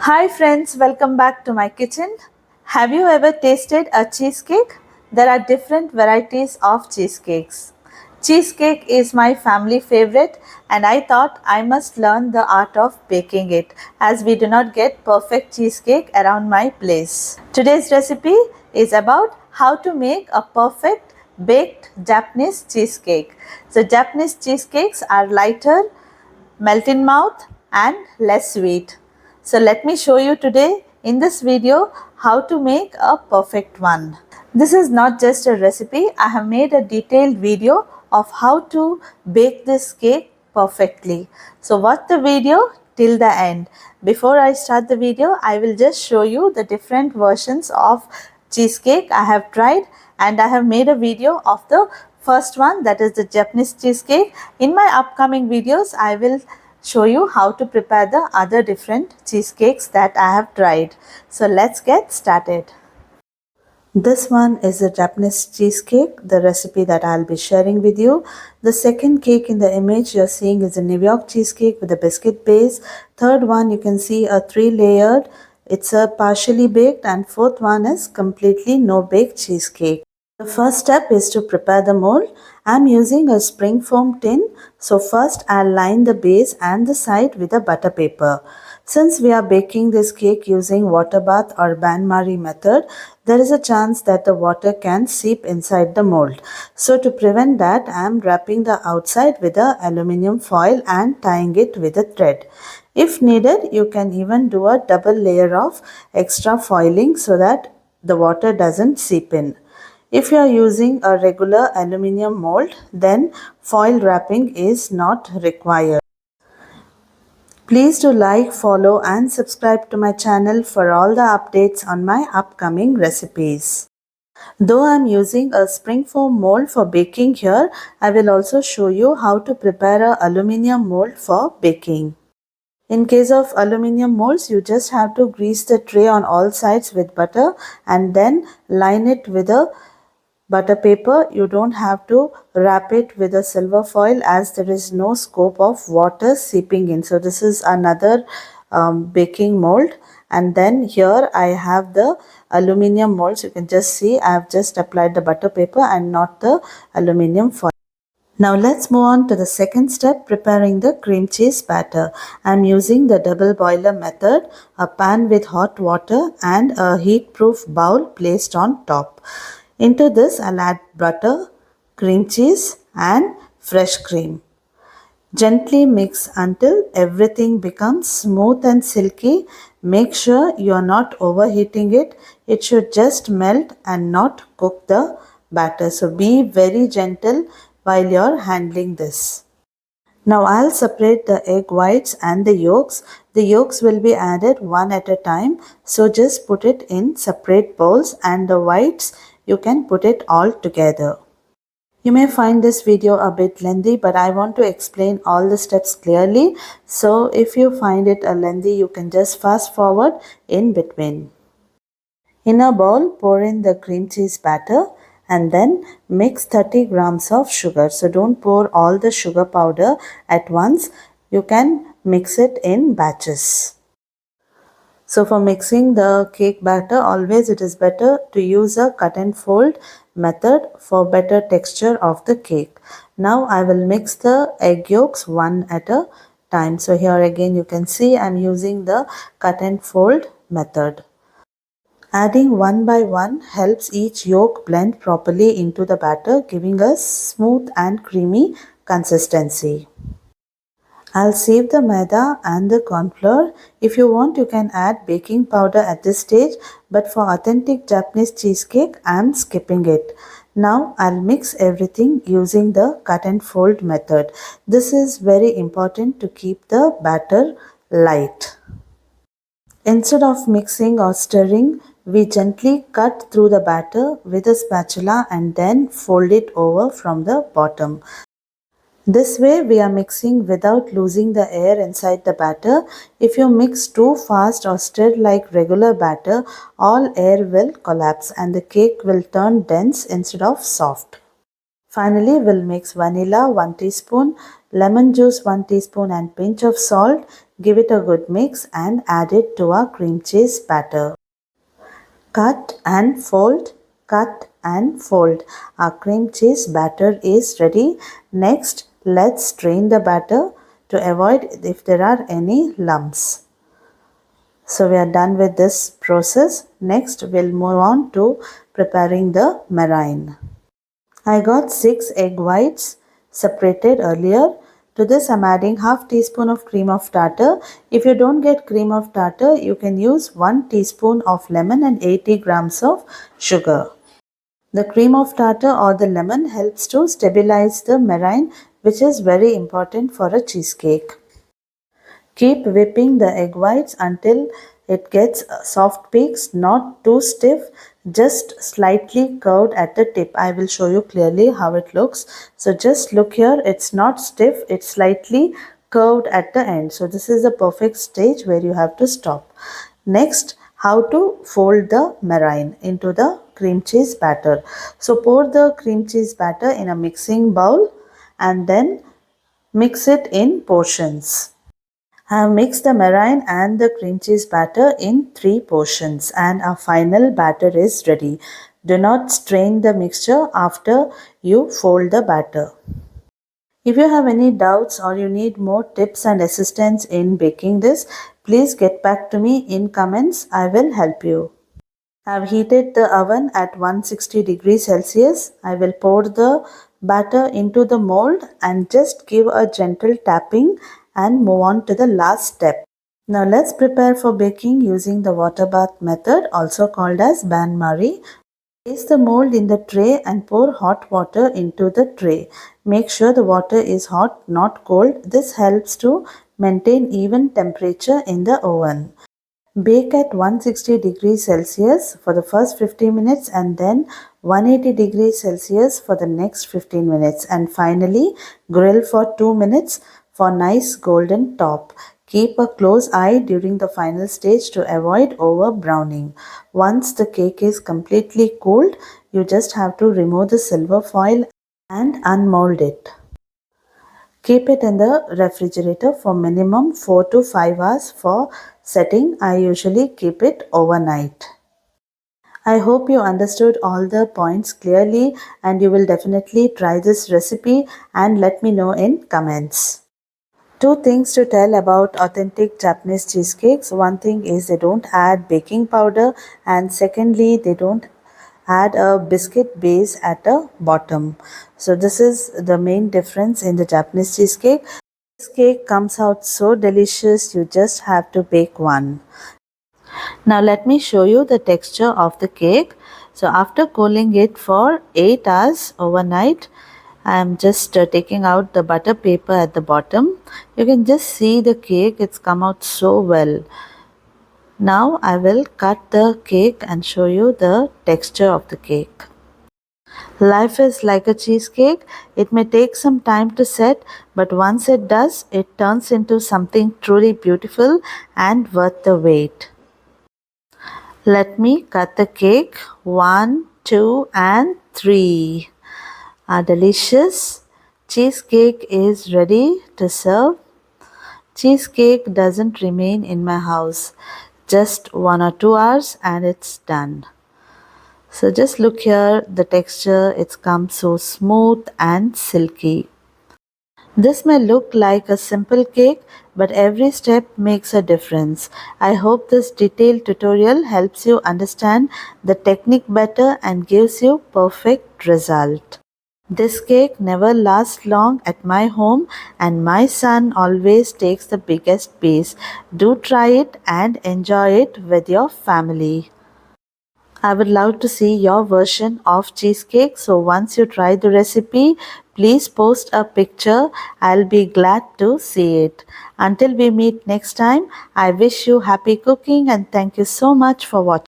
Hi friends, welcome back to my kitchen. Have you ever tasted a cheesecake? There are different varieties of cheesecakes. Cheesecake is my family favorite and I thought I must learn the art of baking it as we do not get perfect cheesecake around my place. Today's recipe is about how to make a perfect baked Japanese cheesecake. So Japanese cheesecakes are lighter, melt in mouth and less sweet. So let me show you today in this video how to make a perfect one. This is not just a recipe, I have made a detailed video of how to bake this cake perfectly. So watch the video till the end. Before I start the video, I will just show you the different versions of cheesecake I have tried, and I have made a video of the first one, that is the Japanese cheesecake. In my upcoming videos, I will show you how to prepare the other different cheesecakes that I have tried. So let's get started. This one is a Japanese cheesecake, the recipe that I'll be sharing with you. The second cake in the image you're seeing is a New York cheesecake with a biscuit base. Third one you can see a 3-layered. It's a partially baked, and fourth one is completely no bake cheesecake. The first step is to prepare the mold. I'm using a springform tin. So first I'll line the base and the side with a butter paper. Since we are baking this cake using water bath or Bain-Marie method, there is a chance that the water can seep inside the mold. So to prevent that, I am wrapping the outside with a aluminium foil and tying it with a thread. If needed, you can even do a double layer of extra foiling so that the water doesn't seep in. If you are using a regular aluminium mold, then foil wrapping is not required. Please do like, follow and subscribe to my channel for all the updates on my upcoming recipes. Though I am using a springform mold for baking here, I will also show you how to prepare an aluminium mold for baking. In case of aluminium molds, you just have to grease the tray on all sides with butter and then line it with a butter paper. You don't have to wrap it with a silver foil as there is no scope of water seeping in. So this is another baking mold, and then here I have the aluminium molds. You can just see I have just applied the butter paper and not the aluminium foil. Now let's move on to the second step, preparing the cream cheese batter. I'm using the double boiler method, a pan with hot water and a heat-proof bowl placed on top. Into this I'll add butter, cream cheese and fresh cream. Gently mix until everything becomes smooth and silky. Make sure you are not overheating it. It should just melt and not cook the batter. So be very gentle while you are handling this. Now I'll separate the egg whites and the yolks. The yolks will be added one at a time. So just put it in separate bowls, and the whites you can put it all together. You may find this video a bit lengthy, but I want to explain all the steps clearly. So if you find it a lengthy, you can just fast forward in between. In a bowl, pour in the cream cheese batter and then mix 30 grams of sugar. So don't pour all the sugar powder at once. You can mix it in batches. So for mixing the cake batter, always it is better to use a cut and fold method for better texture of the cake. Now I will mix the egg yolks one at a time. So here again you can see I am using the cut and fold method. Adding one by one helps each yolk blend properly into the batter, giving us smooth and creamy consistency. I'll save the maida and the corn flour. If you want, you can add baking powder at this stage, but for authentic Japanese cheesecake, I'm skipping it. Now I'll mix everything using the cut and fold method. This is very important to keep the batter light. Instead of mixing or stirring, we gently cut through the batter with a spatula and then fold it over from the bottom. This way we are mixing without losing the air inside the batter. If you mix too fast or stir like regular batter, all air will collapse and the cake will turn dense instead of soft. Finally, we'll mix vanilla 1 teaspoon, lemon juice 1 teaspoon and pinch of salt. Give it a good mix and add it to our cream cheese batter. Cut and fold, cut and fold. Our cream cheese batter is ready. Next, let's strain the batter to avoid if there are any lumps. So we are done with this process. Next, we'll move on to preparing the meringue. I got 6 egg whites separated earlier. To this I'm adding half teaspoon of cream of tartar. If you don't get cream of tartar, you can use 1 teaspoon of lemon and 80 grams of sugar. The cream of tartar or the lemon helps to stabilize the meringue, which is very important for a cheesecake. Keep whipping the egg whites until it gets soft peaks, not too stiff, just slightly curved at the tip. I will show you clearly how it looks. So just look here, it's not stiff, it's slightly curved at the end. So this is the perfect stage where you have to stop. Next, how to fold the meringue into the cream cheese batter. So pour the cream cheese batter in a mixing bowl and then mix it in portions. I have mixed the meringue and the cream cheese batter in 3 portions and our final batter is ready. Do not strain the mixture after you fold the batter. If you have any doubts or you need more tips and assistance in baking this, please get back to me in comments. I will help you. I have heated the oven at 160 degrees Celsius. I will pour the batter into the mold and just give a gentle tapping and move on to the last step. Now let's prepare for baking using the water bath method, also called as Bain-Marie. Place the mold in the tray and pour hot water into the tray. Make sure the water is hot, not cold. This helps to maintain even temperature in the oven. Bake at 160 degrees Celsius for the first 15 minutes and then 180 degrees Celsius for the next 15 minutes and finally grill for 2 minutes for nice golden top. Keep a close eye during the final stage to avoid over browning. Once the cake is completely cooled, you just have to remove the silver foil and unmold it. Keep it in the refrigerator for minimum 4 to 5 hours for setting. I usually keep it overnight. I hope you understood all the points clearly and you will definitely try this recipe and let me know in comments. 2 things to tell about authentic Japanese cheesecakes. One thing is they don't add baking powder and secondly they don't add a biscuit base at the bottom. So this is the main difference in the Japanese cheesecake. This cake comes out so delicious, you just have to bake one. Now let me show you the texture of the cake. So after cooling it for 8 hours overnight, I am just taking out the butter paper at the bottom. You can just see the cake, it's come out so well. Now I will cut the cake and show you the texture of the cake. Life is like a cheesecake. It may take some time to set, but once it does, it turns into something truly beautiful and worth the wait. Let me cut the cake. 1, 2, and 3. Our delicious cheesecake is ready to serve. Cheesecake doesn't remain in my house. Just 1 or 2 hours and it's done. So just look here, the texture, it's come so smooth and silky. This may look like a simple cake, but every step makes a difference. I hope this detailed tutorial helps you understand the technique better and gives you perfect result. This cake never lasts long at my home and my son always takes the biggest piece. Do try it and enjoy it with your family. I would love to see your version of cheesecake. So once you try the recipe, please post a picture. I'll be glad to see it. Until we meet next time, I wish you happy cooking and thank you so much for watching.